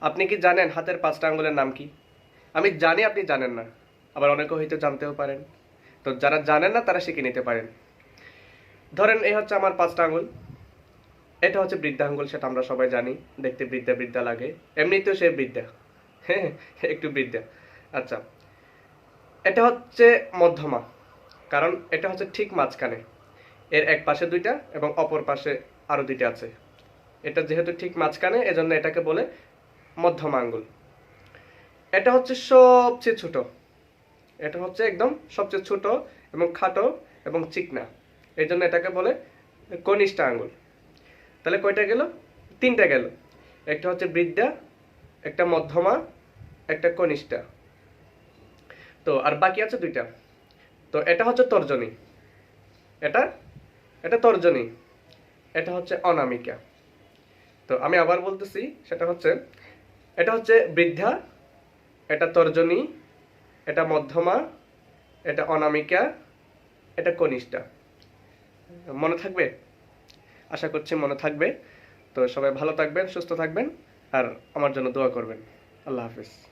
আপনি কি জানেন হাতের 5টা আঙ্গুলের নাম কি? আমি জানি আপনি জানেন না। আবার অনেকে হয়তো জানতেও পারেন। তো যারা জানেন না তারা শিখে নিতে পারেন। ধরেন এই হচ্ছে আমার 5টা আঙ্গুল। এটা হচ্ছে বৃদ্ধা আঙ্গুল, সেটা আমরা সবাই জানি। দেখতে বৃদ্ধা বৃদ্ধা লাগে। এমনিতেও সে বৃদ্ধা। হ্যাঁ, একটু বৃদ্ধা। আচ্ছা। এটা হচ্ছে মধ্যমা। কারণ এটা হচ্ছে ঠিক মাঝখানে। এর এক পাশে 2টা এবং অপর পাশে আরো 2টা আছে। এটা যেহেতু ঠিক মাঝখানে এজন্য এটাকে বলে মধ্যমা আঙ্গুল। এটা হচ্ছে সবচেয়ে ছোট। এটা হচ্ছে একদম সবচেয়ে ছোট এবং খাটো এবং চিকনা। এই জন্য এটাকে বলে কনিষ্ঠ আঙ্গুল। তাহলে কয়টা গেল? 3টা গেল। একটা হচ্ছে বৃদ্ধা, একটা মধ্যমা, একটা কনিষ্ঠা। তো আর বাকি আছে 2টা। তো এটা হচ্ছে তর্জনী। এটা এটা তর্জনী। এটা হচ্ছে অনামিকা। তো আমি আবার বলতেছি, সেটা হচ্ছে এটা হচ্ছে বৃদ্ধা, এটা তর্জনী, এটা মধ্যমা, এটা অনামিকা, এটা কনিষ্ঠা। মনে থাকবে? আশা করছি মনে থাকবে। তো সবাই ভালো থাকবেন, সুস্থ থাকবেন, আর আমার জন্য দোয়া করবেন। আল্লাহ হাফিজ।